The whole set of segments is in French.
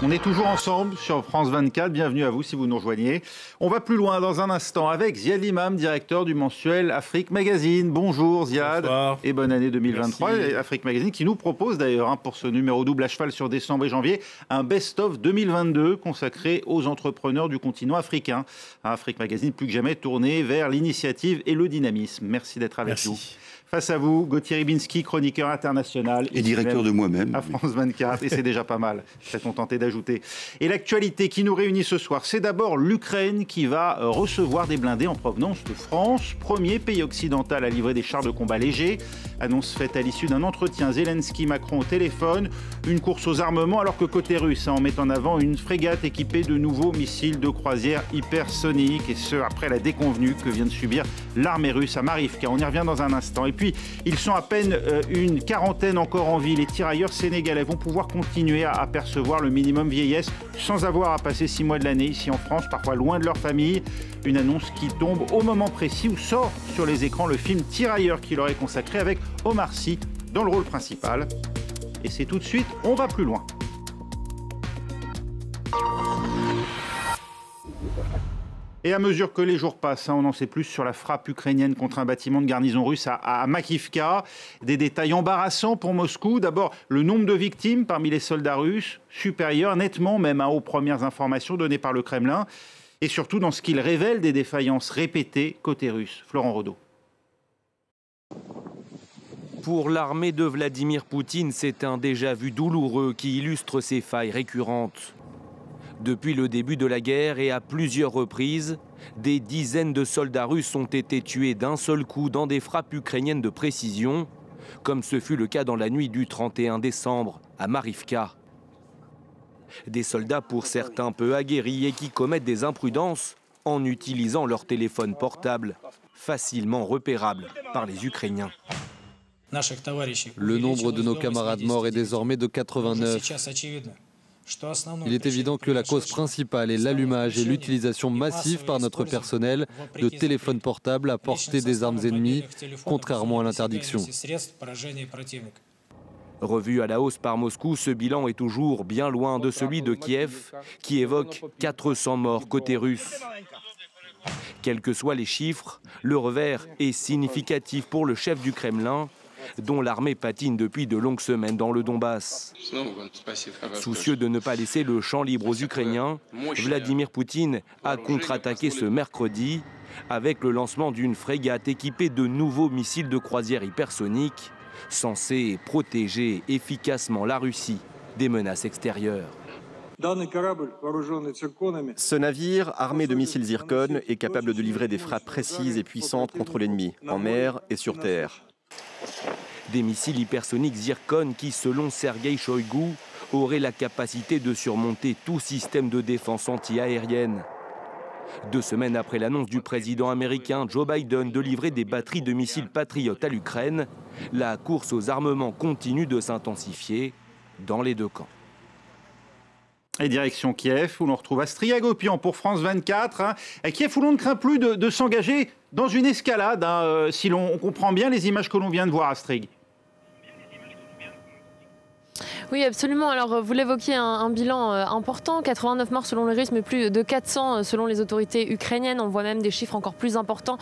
On est toujours ensemble sur France 24. Bienvenue à vous si vous nous rejoignez. On va plus loin dans un instant avec Ziad Limam, directeur du mensuel Afrique Magazine. Bonjour Ziad. Bonsoir. Et bonne année 2023. Merci. Afrique Magazine qui nous propose d'ailleurs pour ce numéro double à cheval sur décembre et janvier un best-of 2022 consacré aux entrepreneurs du continent africain. Afrique Magazine plus que jamais tourné vers l'initiative et le dynamisme. Merci d'être avec nous. Face à vous, Gauthier Ribinski, chroniqueur international. Et directeur de moi-même. À France 24, et c'est déjà pas mal, peut-être on tentait d'ajouter. Et l'actualité qui nous réunit ce soir, c'est d'abord l'Ukraine qui va recevoir des blindés en provenance de France. Premier pays occidental à livrer des chars de combat légers. Annonce faite à l'issue d'un entretien Zelensky-Macron au téléphone. Une course aux armements alors que côté russe, on met en avant une frégate équipée de nouveaux missiles de croisière hypersoniques. Et ce, après la déconvenue que vient de subir l'armée russe à Marivka. On y revient dans un instant. Et puis, ils sont à peine une quarantaine encore en vie. Les tirailleurs sénégalais vont pouvoir continuer à percevoir le minimum vieillesse sans avoir à passer 6 mois de l'année ici en France, parfois loin de leur famille. Une annonce qui tombe au moment précis où sort sur les écrans le film Tirailleurs qui leur est consacré avec Omar Sy dans le rôle principal. Et c'est tout de suite, on va plus loin. Et à mesure que les jours passent, on en sait plus sur la frappe ukrainienne contre un bâtiment de garnison russe à Makivka. Des détails embarrassants pour Moscou. D'abord, le nombre de victimes parmi les soldats russes, supérieur nettement même aux premières informations données par le Kremlin. Et surtout dans ce qu'il révèle des défaillances répétées côté russe. Florent Rodeau. Pour l'armée de Vladimir Poutine, c'est un déjà-vu douloureux qui illustre ses failles récurrentes. Depuis le début de la guerre et à plusieurs reprises, des dizaines de soldats russes ont été tués d'un seul coup dans des frappes ukrainiennes de précision, comme ce fut le cas dans la nuit du 31 décembre à Marivka. Des soldats pour certains peu aguerris et qui commettent des imprudences en utilisant leur téléphone portable, facilement repérable par les Ukrainiens. Le nombre de nos camarades morts est désormais de 89. Il est évident que la cause principale est l'allumage et l'utilisation massive par notre personnel de téléphones portables à portée des armes ennemies, contrairement à l'interdiction. Revu à la hausse par Moscou, ce bilan est toujours bien loin de celui de Kiev, qui évoque 400 morts côté russe. Quels que soient les chiffres, le revers est significatif pour le chef du Kremlin, dont l'armée patine depuis de longues semaines dans le Donbass. Soucieux de ne pas laisser le champ libre aux Ukrainiens, Vladimir Poutine a contre-attaqué ce mercredi avec le lancement d'une frégate équipée de nouveaux missiles de croisière hypersoniques censés protéger efficacement la Russie des menaces extérieures. Ce navire, armé de missiles Zircon, est capable de livrer des frappes précises et puissantes contre l'ennemi, en mer et sur terre. Des missiles hypersoniques Zircon qui, selon Sergueï Shoïgu, auraient la capacité de surmonter tout système de défense anti-aérienne. 2 semaines après l'annonce du président américain Joe Biden de livrer des batteries de missiles Patriot à l'Ukraine, la course aux armements continue de s'intensifier dans les deux camps. Et direction Kiev, où l'on retrouve Astrid Agopian pour France 24. Kiev, où l'on ne craint plus de s'engager dans une escalade, si l'on comprend bien les images que l'on vient de voir, Astrid. Oui, absolument. Alors, vous l'évoquiez, un bilan important, 89 morts selon le rythme, mais plus de 400 selon les autorités ukrainiennes. On voit même des chiffres encore plus importants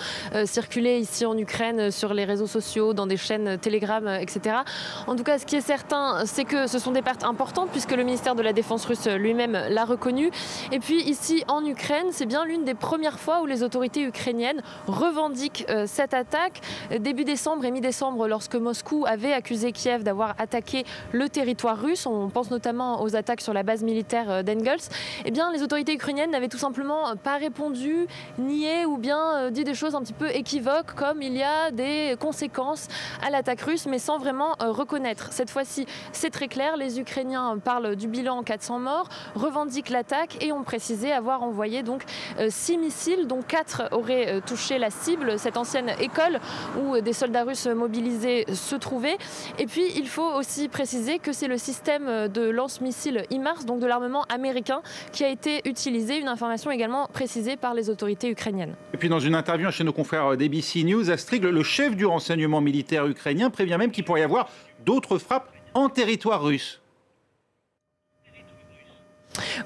circuler ici en Ukraine sur les réseaux sociaux, dans des chaînes Telegram, etc. En tout cas, ce qui est certain, c'est que ce sont des pertes importantes puisque le ministère de la Défense russe lui-même l'a reconnu. Et puis ici en Ukraine, c'est bien l'une des premières fois où les autorités ukrainiennes revendiquent cette attaque. Début décembre et mi-décembre, lorsque Moscou avait accusé Kiev d'avoir attaqué le territoire russe, on pense notamment aux attaques sur la base militaire d'Engels, eh bien les autorités ukrainiennes n'avaient tout simplement pas répondu, nié ou bien dit des choses un petit peu équivoques comme il y a des conséquences à l'attaque russe mais sans vraiment reconnaître. Cette fois-ci, c'est très clair, les Ukrainiens parlent du bilan 400 morts, revendiquent l'attaque et ont précisé avoir envoyé donc 6 missiles dont 4 auraient touché la cible, cette ancienne école où des soldats russes mobilisés se trouvaient. Et puis il faut aussi préciser que c'est le système de lance-missiles HIMARS, donc de l'armement américain, qui a été utilisé, une information également précisée par les autorités ukrainiennes. Et puis dans une interview chez nos confrères d'ABC News, Astrid, le chef du renseignement militaire ukrainien prévient même qu'il pourrait y avoir d'autres frappes en territoire russe.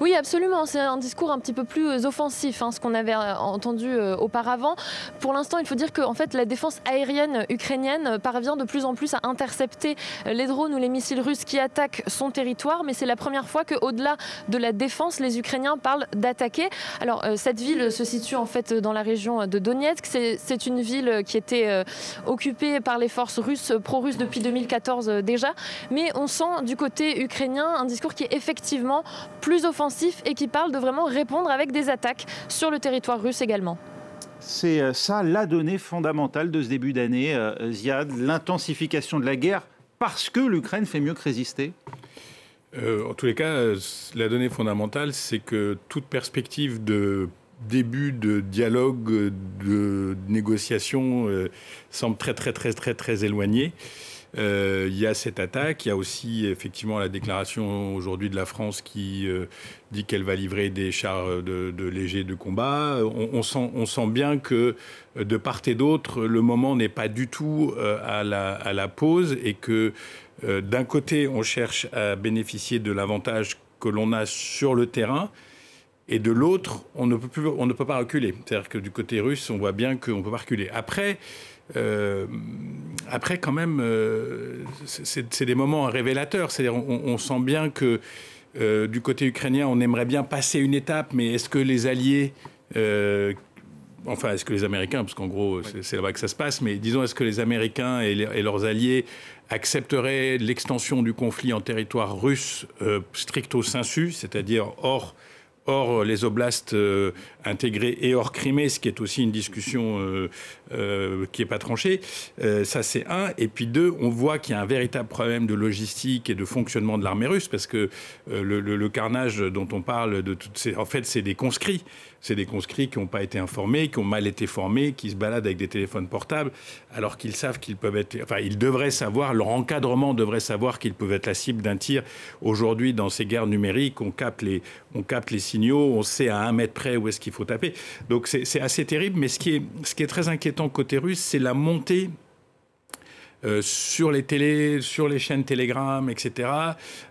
Oui, absolument. C'est un discours un petit peu plus offensif, ce qu'on avait entendu auparavant. Pour l'instant, il faut dire que en fait, la défense aérienne ukrainienne parvient de plus en plus à intercepter les drones ou les missiles russes qui attaquent son territoire. Mais c'est la première fois qu'au-delà de la défense, les Ukrainiens parlent d'attaquer. Alors, cette ville se situe en fait dans la région de Donetsk. C'est une ville qui était occupée par les forces russes, pro-russes depuis 2014 déjà. Mais on sent du côté ukrainien un discours qui est effectivement plus offensif et qui parle de vraiment répondre avec des attaques sur le territoire russe également. C'est ça la donnée fondamentale de ce début d'année, Ziad, l'intensification de la guerre parce que l'Ukraine fait mieux que résister. En tous les cas, la donnée fondamentale, c'est que toute perspective de début de dialogue, de négociation semble très éloignée. Il y a cette attaque, il y a aussi effectivement la déclaration aujourd'hui de la France qui dit qu'elle va livrer des chars de légers de combat. On sent bien que de part et d'autre, le moment n'est pas du tout à la pause et que d'un côté, on cherche à bénéficier de l'avantage que l'on a sur le terrain. Et de l'autre, on ne peut pas reculer. C'est-à-dire que du côté russe, on voit bien qu'on ne peut pas reculer. Après, quand même, c'est des moments révélateurs. C'est-à-dire, on sent bien que du côté ukrainien, on aimerait bien passer une étape, mais est-ce que les alliés, est-ce que les Américains, parce qu'en gros, c'est là-bas que ça se passe, mais disons, est-ce que les Américains et leurs alliés accepteraient l'extension du conflit en territoire russe stricto sensu, c'est-à-dire hors les oblasts intégrés et hors Crimée, ce qui est aussi une discussion qui n'est pas tranchée. Ça, c'est un. Et puis deux, on voit qu'il y a un véritable problème de logistique et de fonctionnement de l'armée russe, parce que le carnage dont on parle, en fait, c'est des conscrits. C'est des conscrits qui n'ont pas été informés, qui ont mal été formés, qui se baladent avec des téléphones portables, alors qu'ils savent qu'ils peuvent être... Enfin, ils devraient savoir, leur encadrement devrait savoir qu'ils peuvent être la cible d'un tir. Aujourd'hui, dans ces guerres numériques, on capte les signaux, on sait à 1 mètre près où est-ce qu'il faut taper. Donc c'est assez terrible, mais ce qui est très inquiétant côté russe, c'est la montée sur les télés, sur les chaînes Telegram, etc.,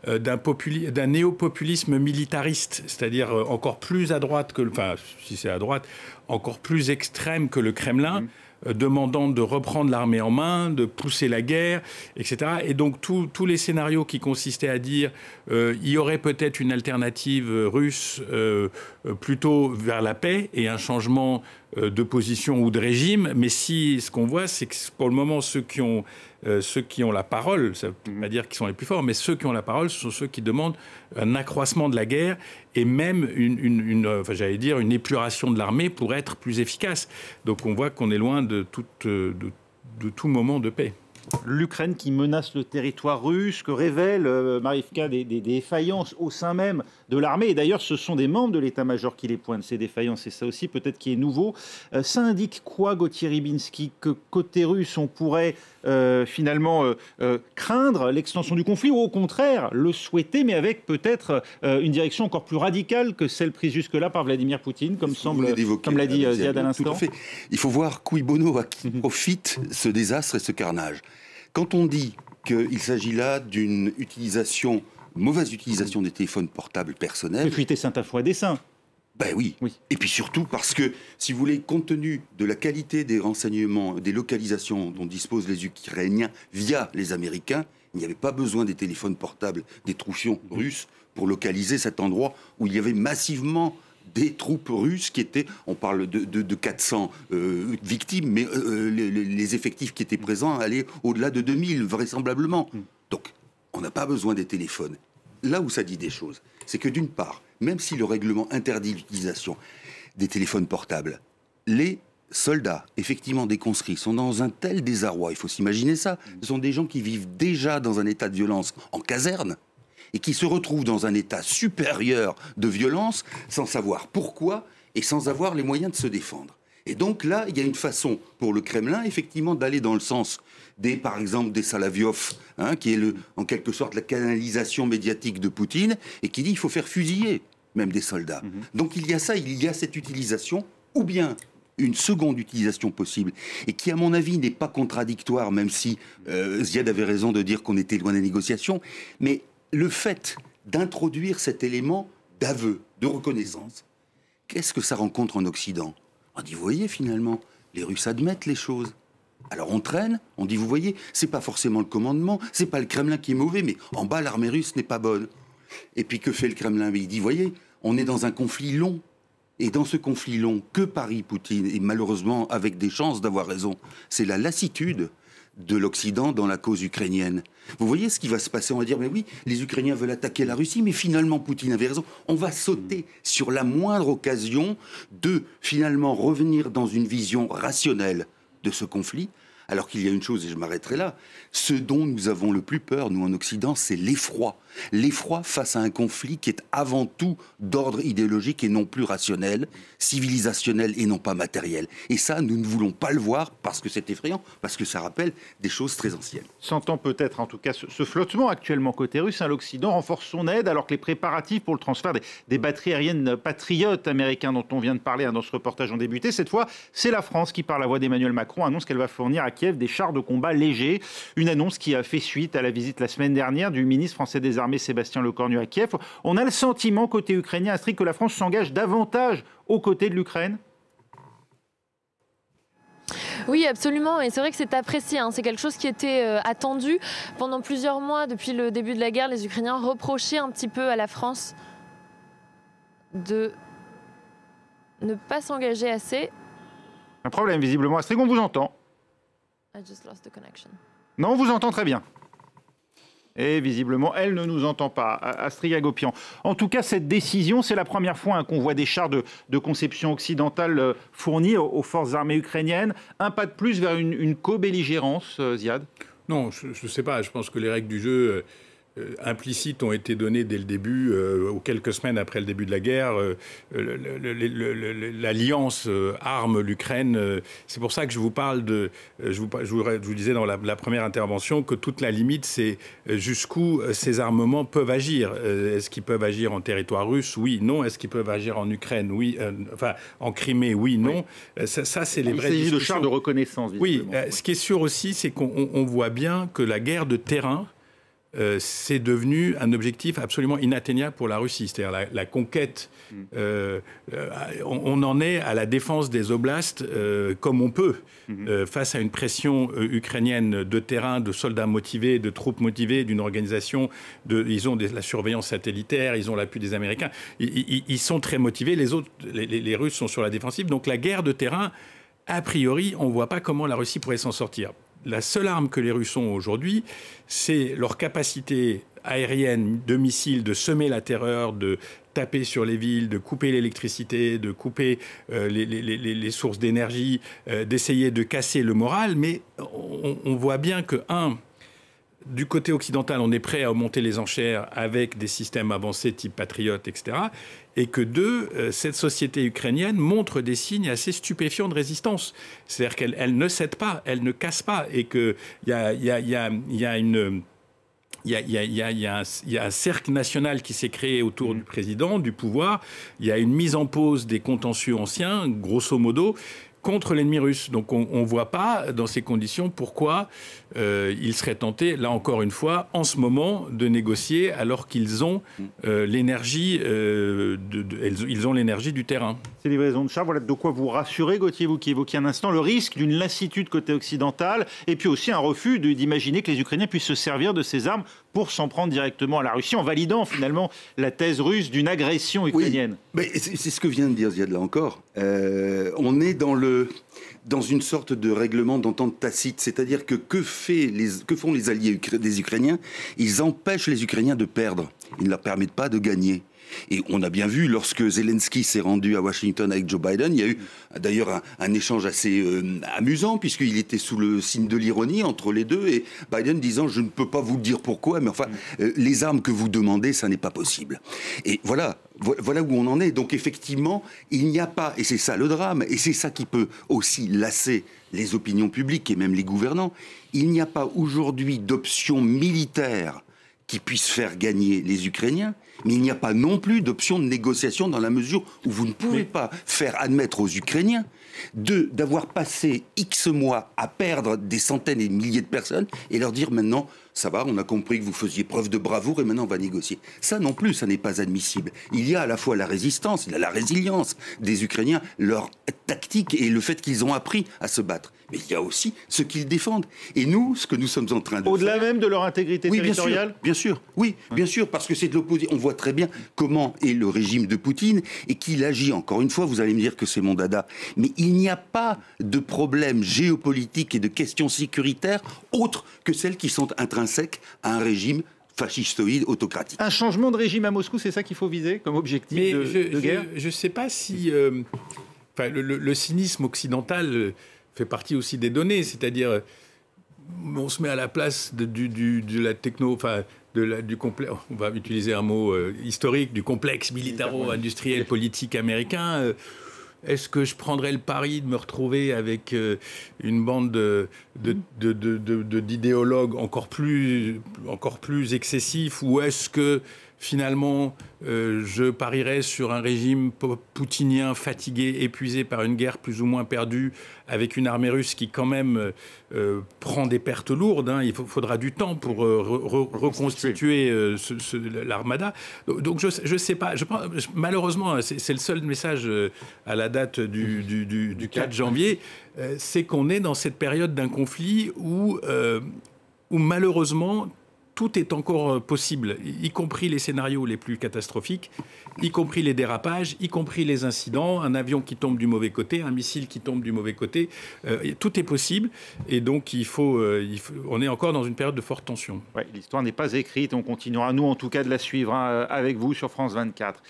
d'un néo-populisme militariste, c'est-à-dire encore plus à droite que... Enfin, si c'est à droite, encore plus extrême que le Kremlin, demandant de reprendre l'armée en main, de pousser la guerre, etc. Et donc tous les scénarios qui consistaient à dire il y aurait peut-être une alternative russe plutôt vers la paix et un changement de position ou de régime, mais si ce qu'on voit, c'est que pour le moment, ceux qui ont la parole, ça ne veut pas dire qu'ils sont les plus forts, mais ceux qui ont la parole sont ceux qui demandent un accroissement de la guerre et même une épuration de l'armée pour être plus efficace. Donc on voit qu'on est loin de tout moment de paix. L'Ukraine qui menace le territoire russe, que révèle Marivka des défaillances au sein même de l'armée. Et d'ailleurs, ce sont des membres de l'état-major qui les pointent, ces défaillances. C'est ça aussi peut-être qui est nouveau. Ça indique quoi, Gauthier Rybinski, que côté russe, on pourrait finalement craindre l'extension du conflit ou au contraire le souhaiter, mais avec peut-être une direction encore plus radicale que celle prise jusque-là par Vladimir Poutine, comme l'a dit Ziad à l'instant. Tout à fait. Il faut voir cui bono, à qui profite ce désastre et ce carnage. Quand on dit qu'il s'agit là d'une mauvaise utilisation des téléphones portables personnels... C'est fuité Saint-Afou à dessein. Ben oui. Et puis surtout parce que, si vous voulez, compte tenu de la qualité des renseignements, des localisations dont disposent les Ukrainiens via les Américains, il n'y avait pas besoin des téléphones portables des troufions russes pour localiser cet endroit où il y avait massivement des troupes russes qui étaient, on parle de 400 victimes, mais les effectifs qui étaient présents allaient au-delà de 2000, vraisemblablement. Donc, on n'a pas besoin des téléphones. Là où ça dit des choses, c'est que d'une part, même si le règlement interdit l'utilisation des téléphones portables, les soldats, effectivement des conscrits, sont dans un tel désarroi, il faut s'imaginer ça, ce sont des gens qui vivent déjà dans un état de violence en caserne, et qui se retrouvent dans un état supérieur de violence sans savoir pourquoi et sans avoir les moyens de se défendre. Et donc là, il y a une façon pour le Kremlin, effectivement, d'aller dans le sens par exemple, des Salaviov, qui est en quelque sorte la canalisation médiatique de Poutine, et qui dit qu'il faut faire fusiller même des soldats. Donc il y a ça, il y a cette utilisation, ou bien une seconde utilisation possible, et qui, à mon avis, n'est pas contradictoire, même si Ziad avait raison de dire qu'on était loin des négociations, mais le fait d'introduire cet élément d'aveu, de reconnaissance. Qu'est-ce que ça rencontre en Occident? On dit, vous voyez, finalement, les Russes admettent les choses. Alors on traîne, on dit, vous voyez, c'est pas forcément le commandement, c'est pas le Kremlin qui est mauvais, mais en bas, l'armée russe n'est pas bonne. Et puis que fait le Kremlin? Il dit, vous voyez, on est dans un conflit long. Et dans ce conflit long, que parie Poutine, et malheureusement avec des chances d'avoir raison, c'est la lassitude de l'Occident dans la cause ukrainienne. Vous voyez ce qui va se passer? On va dire, mais oui, les Ukrainiens veulent attaquer la Russie, mais finalement Poutine avait raison. On va sauter sur la moindre occasion de finalement revenir dans une vision rationnelle de ce conflit. Alors qu'il y a une chose, et je m'arrêterai là, ce dont nous avons le plus peur, nous en Occident, c'est l'effroi. L'effroi face à un conflit qui est avant tout d'ordre idéologique et non plus rationnel, civilisationnel et non pas matériel. Et ça, nous ne voulons pas le voir parce que c'est effrayant, parce que ça rappelle des choses très anciennes. S'entend peut-être, en tout cas, ce flottement actuellement côté russe, l'Occident renforce son aide alors que les préparatifs pour le transfert des batteries aériennes patriotes américains dont on vient de parler dans ce reportage ont débuté. Cette fois, c'est la France qui, par la voix d'Emmanuel Macron, annonce qu'elle va fournir à Kiev des chars de combat légers. Une annonce qui a fait suite à la visite la semaine dernière du ministre français des Armées Sébastien Lecornu à Kiev. On a le sentiment côté ukrainien, Astrid, que la France s'engage davantage aux côtés de l'Ukraine. Oui, absolument. Et c'est vrai que c'est apprécié. C'est quelque chose qui était attendu. Pendant plusieurs mois, depuis le début de la guerre, les Ukrainiens reprochaient un petit peu à la France de ne pas s'engager assez. Un problème, visiblement. Astrid, on vous entend. I just lost the connection. Non, on vous entend très bien. Et visiblement, elle ne nous entend pas, Astrid Hagopian. En tout cas, cette décision, c'est la première fois qu'on voit des chars de conception occidentale fournis aux forces armées ukrainiennes. Un pas de plus vers une co-belligérance, Ziad? Non, je ne sais pas. Je pense que les règles du jeu implicites ont été données dès le début, ou quelques semaines après le début de la guerre. L'alliance arme l'Ukraine. C'est pour ça que je vous parle de... Je vous disais dans la première intervention que toute la limite, c'est jusqu'où ces armements peuvent agir. Est-ce qu'ils peuvent agir en territoire russe? Oui, non. Est-ce qu'ils peuvent agir en Ukraine? Oui. Enfin, en Crimée? Oui, non. Oui. Ça, c'est les vraies discussions. Il s'agit de chars de reconnaissance. Oui. Ce qui est sûr aussi, c'est qu'on voit bien que la guerre de terrain, c'est devenu un objectif absolument inatteignable pour la Russie. C'est-à-dire la conquête, on en est à la défense des oblasts comme on peut, face à une pression ukrainienne de terrain, de soldats motivés, de troupes motivées, d'une organisation. Ils ont la surveillance satellitaire, ils ont l'appui des Américains. Ils sont très motivés. Les Russes sont sur la défensive. Donc la guerre de terrain, a priori, on ne voit pas comment la Russie pourrait s'en sortir. La seule arme que les Russes ont aujourd'hui, c'est leur capacité aérienne de missiles, de semer la terreur, de taper sur les villes, de couper l'électricité, de couper les sources d'énergie, d'essayer de casser le moral. Mais on voit bien que, du côté occidental, on est prêt à monter les enchères avec des systèmes avancés type Patriot, etc. Et que cette société ukrainienne montre des signes assez stupéfiants de résistance. C'est-à-dire qu'elle ne cède pas, elle ne casse pas. Et qu'il y a un cercle national qui s'est créé autour du président, du pouvoir. Il y a une mise en pause des contentieux anciens, grosso modo, contre l'ennemi russe. Donc on ne voit pas, dans ces conditions, pourquoi ils seraient tentés, là encore une fois, en ce moment, de négocier alors qu'ils ont l'énergie ils ont l'énergie du terrain. Ces livraisons de chars, voilà de quoi vous rassurer, Gauthier, vous qui évoquiez un instant le risque d'une lassitude côté occidental, et puis aussi un refus d'imaginer que les Ukrainiens puissent se servir de ces armes pour s'en prendre directement à la Russie, en validant finalement la thèse russe d'une agression ukrainienne. Oui, mais c'est ce que vient de dire Ziad là encore. On est dans une sorte de règlement d'entente tacite, c'est-à-dire que font les alliés des Ukrainiens? Ils empêchent les Ukrainiens de perdre, ils ne leur permettent pas de gagner. Et on a bien vu, lorsque Zelensky s'est rendu à Washington avec Joe Biden, il y a eu d'ailleurs un échange assez amusant, puisqu'il était sous le signe de l'ironie entre les deux, et Biden disant « je ne peux pas vous dire pourquoi, mais enfin, les armes que vous demandez, ça n'est pas possible ». Et voilà où on en est. Donc effectivement, il n'y a pas, et c'est ça le drame, et c'est ça qui peut aussi lasser les opinions publiques et même les gouvernants, il n'y a pas aujourd'hui d'option militaire qui puisse faire gagner les Ukrainiens, mais il n'y a pas non plus d'option de négociation dans la mesure où vous ne pouvez pas faire admettre aux Ukrainiens d'avoir passé X mois à perdre des centaines et des milliers de personnes et leur dire maintenant ça va, on a compris que vous faisiez preuve de bravoure et maintenant on va négocier. Ça non plus, ça n'est pas admissible. Il y a à la fois la résistance, il y a la résilience des Ukrainiens, leur tactique et le fait qu'ils ont appris à se battre. Mais il y a aussi ce qu'ils défendent. Et nous, ce que nous sommes en train de faire... Au-delà même de leur intégrité territoriale ? Bien sûr, oui, bien sûr, parce que c'est de l'opposition. On voit très bien comment est le régime de Poutine et qu'il agit. Encore une fois, vous allez me dire que c'est mon dada, mais il n'y a pas de problème géopolitique et de questions sécuritaires autres que celles qui sont intrinsèques à un régime fascistoïde, autocratique. Un changement de régime à Moscou, c'est ça qu'il faut viser comme objectif de guerre ? Je ne sais pas si... le cynisme occidental fait partie aussi des données, c'est-à-dire on se met à la place de la techno... du complexe, on va utiliser un mot historique, du complexe militaro-industriel politique américain. Est-ce que je prendrais le pari de me retrouver avec une bande d'idéologues encore plus excessifs, ou est-ce que finalement je parierais sur un régime poutinien fatigué, épuisé par une guerre plus ou moins perdue, avec une armée russe qui quand même prend des pertes lourdes, hein. Il faudra du temps pour reconstituer l'armada. Donc je sais pas. Malheureusement, c'est le seul message à la date du 4 janvier, c'est qu'on est dans cette période d'un conflit où malheureusement tout est encore possible, y compris les scénarios les plus catastrophiques, y compris les dérapages, y compris les incidents, un avion qui tombe du mauvais côté, un missile qui tombe du mauvais côté. Tout est possible, et donc on est encore dans une période de forte tension. Ouais, l'histoire n'est pas écrite, on continuera, nous en tout cas, de la suivre avec vous sur France 24.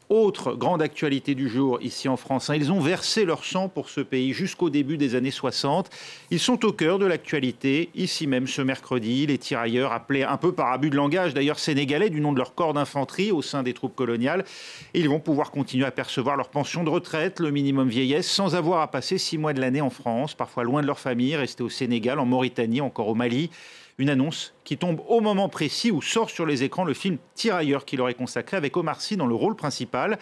Autre grande actualité du jour ici en France, ils ont versé leur sang pour ce pays jusqu'au début des années 60. Ils sont au cœur de l'actualité, ici même ce mercredi. Les tirailleurs, appelés un peu par abus de langage d'ailleurs sénégalais du nom de leur corps d'infanterie au sein des troupes coloniales, ils vont pouvoir continuer à percevoir leur pension de retraite, le minimum vieillesse, sans avoir à passer 6 mois de l'année en France, parfois loin de leur famille, restés au Sénégal, en Mauritanie, encore au Mali. Une annonce qui tombe au moment précis où sort sur les écrans le film Tirailleurs qui leur est consacré avec Omar Sy dans le rôle principal.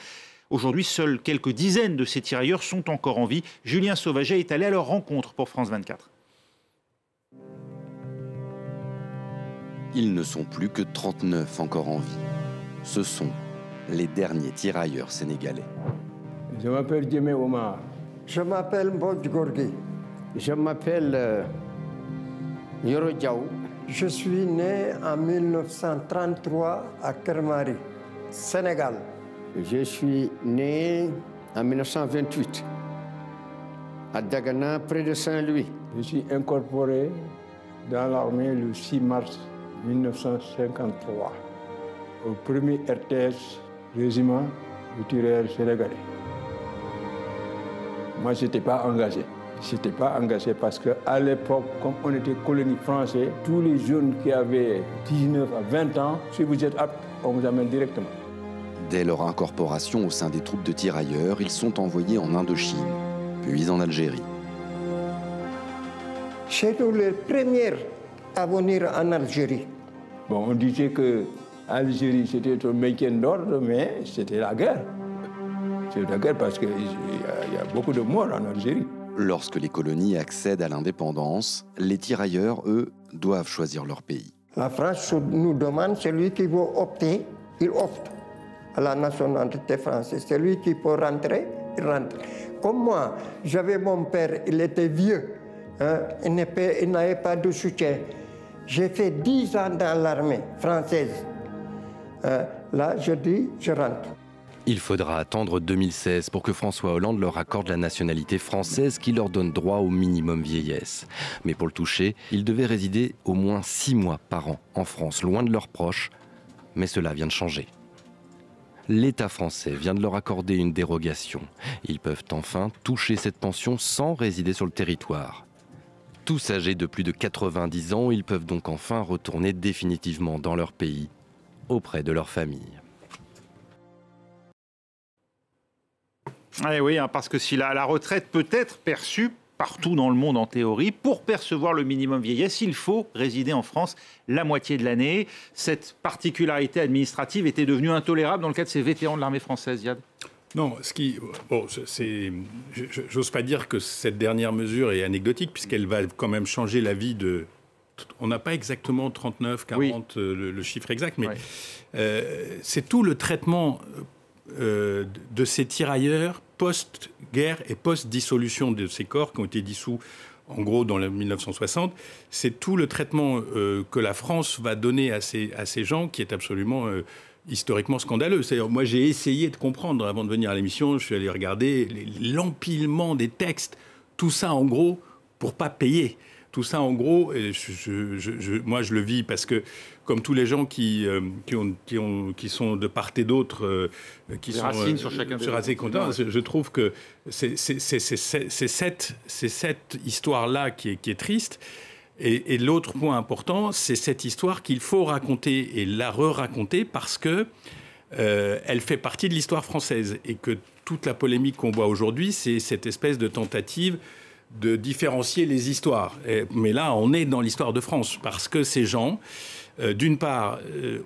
Aujourd'hui, seules quelques dizaines de ces tirailleurs sont encore en vie. Julien Sauvaget est allé à leur rencontre pour France 24. Ils ne sont plus que 39 encore en vie. Ce sont les derniers tirailleurs sénégalais. Je m'appelle Djemé Omar. Je m'appelle Mbodj Gorgui. Je m'appelle Yoro Diaw. Je suis né en 1933 à Kermari, Sénégal. Je suis né en 1928 à Dagana, près de Saint-Louis. Je suis incorporé dans l'armée le 6 mars 1953 au 1er RTS régiment de tirailleurs sénégalais. Moi, je n'étais pas engagé. Je n'étais pas engagé parce qu'à l'époque, comme on était colonie française, tous les jeunes qui avaient 19 à 20 ans, si vous êtes apte, on vous amène directement. Dès leur incorporation au sein des troupes de tirailleurs, ils sont envoyés en Indochine, puis en Algérie. C'est nous les premiers à venir en Algérie. Bon, on disait que l'Algérie, c'était un maintien d'ordre, mais c'était la guerre. C'est la guerre parce qu'il y a beaucoup de morts en Algérie. Lorsque les colonies accèdent à l'indépendance, les tirailleurs, eux, doivent choisir leur pays. La France nous demande, celui qui veut opter, il opte à la nationalité française. Celui qui peut rentrer, il rentre. Comme moi, j'avais mon père, il était vieux, hein, il n'avait pas de soutien. J'ai fait 10 ans dans l'armée française. Là, je dis, je rentre. Il faudra attendre 2016 pour que François Hollande leur accorde la nationalité française qui leur donne droit au minimum vieillesse. Mais pour le toucher, ils devaient résider au moins 6 mois par an en France, loin de leurs proches. Mais cela vient de changer. L'État français vient de leur accorder une dérogation. Ils peuvent enfin toucher cette pension sans résider sur le territoire. Tous âgés de plus de 90 ans, ils peuvent donc enfin retourner définitivement dans leur pays, auprès de leur famille. Oui, parce que si la retraite peut être perçue partout dans le monde en théorie, pour percevoir le minimum vieillesse, il faut résider en France la moitié de l'année. Cette particularité administrative était devenue intolérable dans le cas de ces vétérans de l'armée française, Ziad. Non, j'ose pas dire que cette dernière mesure est anecdotique, puisqu'elle va quand même changer la vie de on n'a pas exactement 39, 40, le chiffre exact, mais c'est tout le traitement de ces tirailleurs post-guerre et post-dissolution de ces corps qui ont été dissous en gros dans 1960. C'est tout le traitement que la France va donner à ces gens qui est absolument historiquement scandaleux. C'est-à-dire, moi, j'ai essayé de comprendre avant de venir à l'émission, je suis allé regarder l'empilement des textes, tout ça en gros pour pas payer. Tout ça, en gros, et moi, je le vis parce que, comme tous les gens qui sont de part et d'autre, qui sont racines sur chacun des assez contents, je trouve que c'est cette histoire-là qui est triste. Et l'autre point important, c'est cette histoire qu'il faut raconter et la re-raconter parce que elle fait partie de l'histoire française et que toute la polémique qu'on voit aujourd'hui, c'est cette espèce de tentative de différencier les histoires. Mais là, on est dans l'histoire de France, parce que ces gens, d'une part,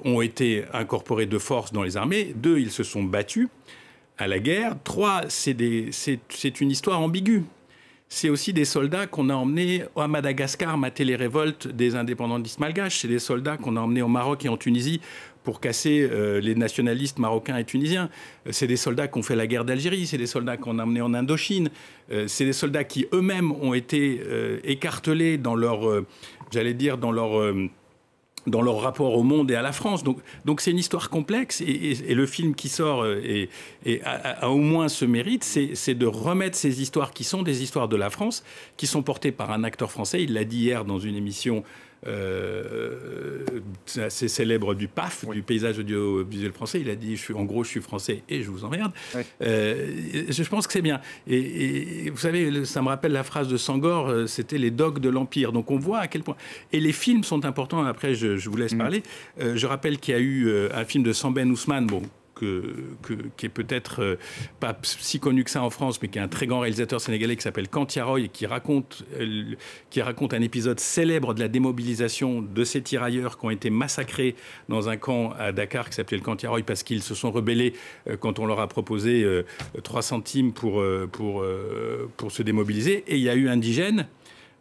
ont été incorporés de force dans les armées, 2, ils se sont battus à la guerre, 3, c'est une histoire ambiguë. C'est aussi des soldats qu'on a emmenés à Madagascar, mater les révoltes des indépendantistes malgaches. C'est des soldats qu'on a emmenés au Maroc et en Tunisie pour casser les nationalistes marocains et tunisiens. C'est des soldats qui ont fait la guerre d'Algérie, c'est des soldats qu'on a emmenés en Indochine, c'est des soldats qui eux-mêmes ont été écartelés dans leur, dans leur rapport au monde et à la France. Donc c'est une histoire complexe et le film qui sort a au moins ce mérite, c'est de remettre ces histoires qui sont des histoires de la France, qui sont portées par un acteur français. Il l'a dit hier dans une émission assez célèbre du PAF, du paysage audiovisuel français. Il a dit, en gros, je suis français et je vous emmerde. Je pense que c'est bien. Et vous savez, ça me rappelle la phrase de Senghor, c'était les dogs de l'Empire. Donc on voit à quel point... Et les films sont importants. Après, je vous laisse parler. Je rappelle qu'il y a eu un film de Samben Ousmane, qui est peut-être pas si connu que ça en France, mais qui est un très grand réalisateur sénégalais qui s'appelle Kantiaroy et qui raconte un épisode célèbre de la démobilisation de ces tirailleurs qui ont été massacrés dans un camp à Dakar qui s'appelait le Kantiaroy parce qu'ils se sont rebellés quand on leur a proposé 3 centimes pour se démobiliser. Et il y a eu Indigène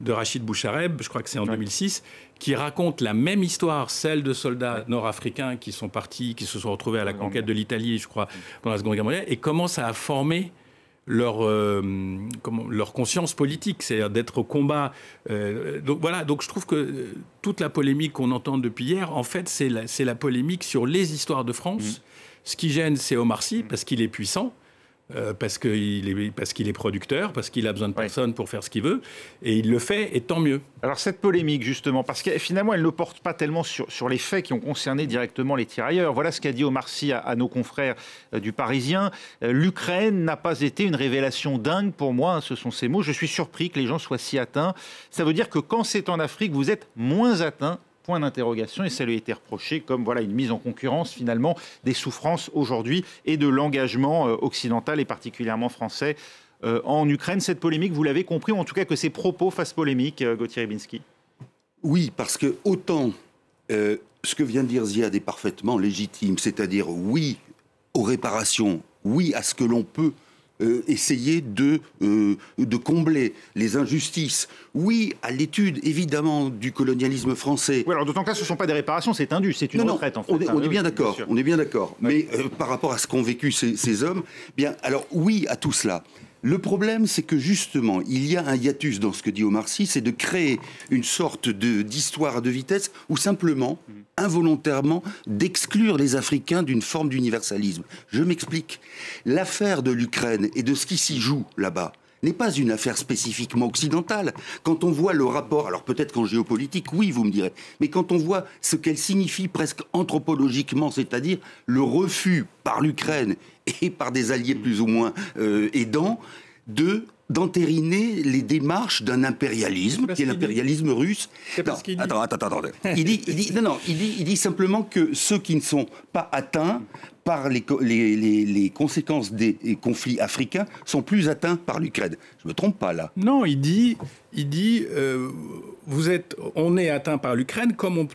de Rachid Bouchareb, je crois que c'est en 2006, qui raconte la même histoire, celle de soldats nord-africains qui sont partis, qui se sont retrouvés à la conquête de l'Italie, je crois, pendant la Seconde Guerre mondiale, et comment ça a formé leur conscience politique, c'est-à-dire d'être au combat. Donc voilà, donc je trouve que toute la polémique qu'on entend depuis hier, en fait, c'est la polémique sur les histoires de France. Ce qui gêne, c'est Omar Sy, parce qu'il est puissant. Parce qu'il est producteur, parce qu'il a besoin de personne pour faire ce qu'il veut, et il le fait, et tant mieux. Alors cette polémique, justement, parce que finalement, elle ne porte pas tellement sur les faits qui ont concerné directement les tirailleurs. Voilà ce qu'a dit Omar Sy à nos confrères du Parisien. L'Ukraine n'a pas été une révélation dingue pour moi, hein, ce sont ces mots. Je suis surpris que les gens soient si atteints. Ça veut dire que quand c'est en Afrique, vous êtes moins atteints. Point d'interrogation, et ça lui a été reproché comme une mise en concurrence finalement des souffrances aujourd'hui et de l'engagement occidental et particulièrement français en Ukraine. Cette polémique, vous l'avez compris, ou en tout cas que ces propos fassent polémique, Gauthier Rybinski? Oui, parce que autant ce que vient de dire Ziad est parfaitement légitime, c'est-à-dire oui aux réparations, oui à ce que l'on peut essayer de combler les injustices. Oui, à l'étude, évidemment, du colonialisme français. Oui, alors d'autant que là, ce ne sont pas des réparations, c'est indu, c'est une retraite, en fait. On est bien d'accord, on est bien d'accord. Mais par rapport à ce qu'ont vécu ces hommes, bien, alors oui à tout cela. Le problème, c'est que justement, il y a un hiatus dans ce que dit Omar Sy, c'est de créer une sorte d'histoire de vitesse ou simplement, involontairement, d'exclure les Africains d'une forme d'universalisme. Je m'explique. L'affaire de l'Ukraine et de ce qui s'y joue là-bas n'est pas une affaire spécifiquement occidentale. Quand on voit le rapport, alors peut-être qu'en géopolitique, oui, vous me direz, mais quand on voit ce qu'elle signifie presque anthropologiquement, c'est-à-dire le refus par l'Ukraine et par des alliés plus ou moins aidants, d'entériner les démarches d'un impérialisme, qui est l'impérialisme russe. Attends. Il dit simplement que ceux qui ne sont pas atteints par les conséquences des conflits africains sont plus atteints par l'Ukraine. Je me trompe pas là? Non, il dit on est atteint par l'Ukraine comme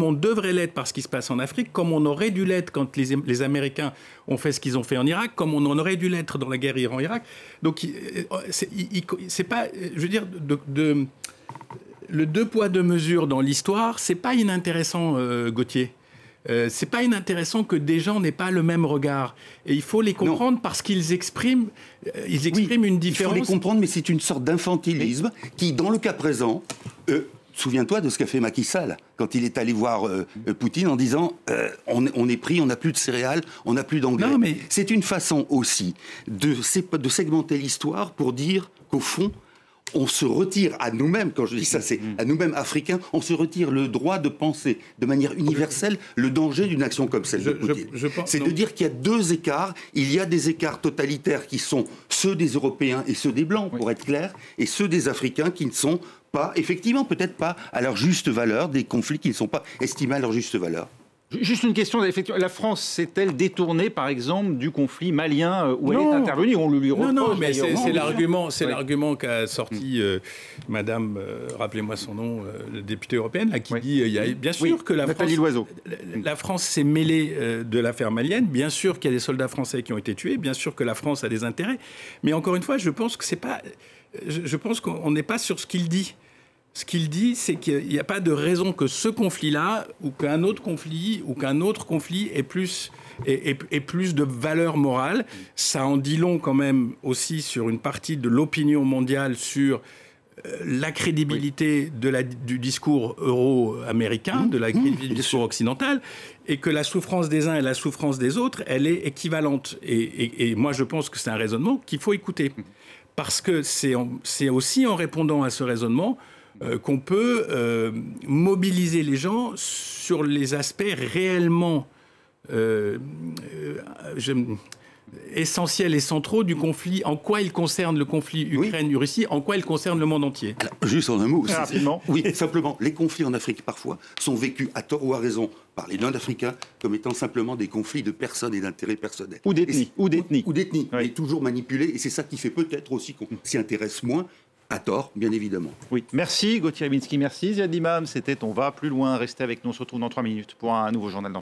on devrait l'être par ce qui se passe en Afrique, comme on aurait dû l'être quand les Américains ont fait ce qu'ils ont fait en Irak, comme on en aurait dû l'être dans la guerre Iran-Irak. Donc c'est pas, je veux dire, le deux poids deux mesures dans l'histoire, c'est pas inintéressant, Gauthier. C'est pas inintéressant que des gens n'aient pas le même regard. Et il faut les comprendre parce qu'ils expriment une différence. Il faut les comprendre, mais c'est une sorte d'infantilisme qui, dans le cas présent, souviens-toi de ce qu'a fait Macky Sall quand il est allé voir Poutine en disant on est pris, on n'a plus de céréales, on n'a plus d'engrais. Mais... C'est une façon aussi de segmenter l'histoire pour dire qu'au fond, on se retire à nous-mêmes, quand je dis ça, c'est à nous-mêmes Africains, on se retire le droit de penser de manière universelle le danger d'une action comme celle de Poutine. C'est de dire qu'il y a deux écarts. Il y a des écarts totalitaires qui sont ceux des Européens et ceux des Blancs, pour être clair, et ceux des Africains qui ne sont pas, effectivement, peut-être pas à leur juste valeur, des conflits qui ne sont pas estimés à leur juste valeur. Juste une question, la France s'est-elle détournée, par exemple, du conflit malien où elle est intervenue? On le lui reproche. Non, mais c'est l'argument qu'a sorti Madame, rappelez-moi son nom, la députée européenne, là, qui dit, il y a, bien sûr que la France s'est mêlée de l'affaire malienne, bien sûr qu'il y a des soldats français qui ont été tués, bien sûr que la France a des intérêts, mais encore une fois, je pense que c'est pas, je pense qu'on n'est pas sur ce qu'il dit. Ce qu'il dit, c'est qu'il n'y a pas de raison que ce conflit-là, ou qu'un autre conflit ait plus de valeur morale. Ça en dit long quand même aussi sur une partie de l'opinion mondiale sur la crédibilité du discours euro-américain, de la crédibilité du discours occidental, et que la souffrance des uns et la souffrance des autres, elle est équivalente. Et moi, je pense que c'est un raisonnement qu'il faut écouter. Parce que c'est aussi en répondant à ce raisonnement qu'on peut mobiliser les gens sur les aspects réellement essentiels et centraux du conflit, en quoi il concerne le conflit Ukraine-Russie, en quoi il concerne le monde entier. Alors, juste en un mot, rapidement. Oui, simplement, les conflits en Afrique parfois sont vécus à tort ou à raison par les non-africains comme étant simplement des conflits de personnes et d'intérêts personnels. Ou d'ethnie. Ou d'ethnie, mais toujours manipulés, et c'est ça qui fait peut-être aussi qu'on s'y intéresse moins. À tort, bien évidemment. Oui, merci Gauthier Rybinski, merci Ziad Imam. C'était On va plus loin. Restez avec nous, on se retrouve dans 3 minutes pour un nouveau journal.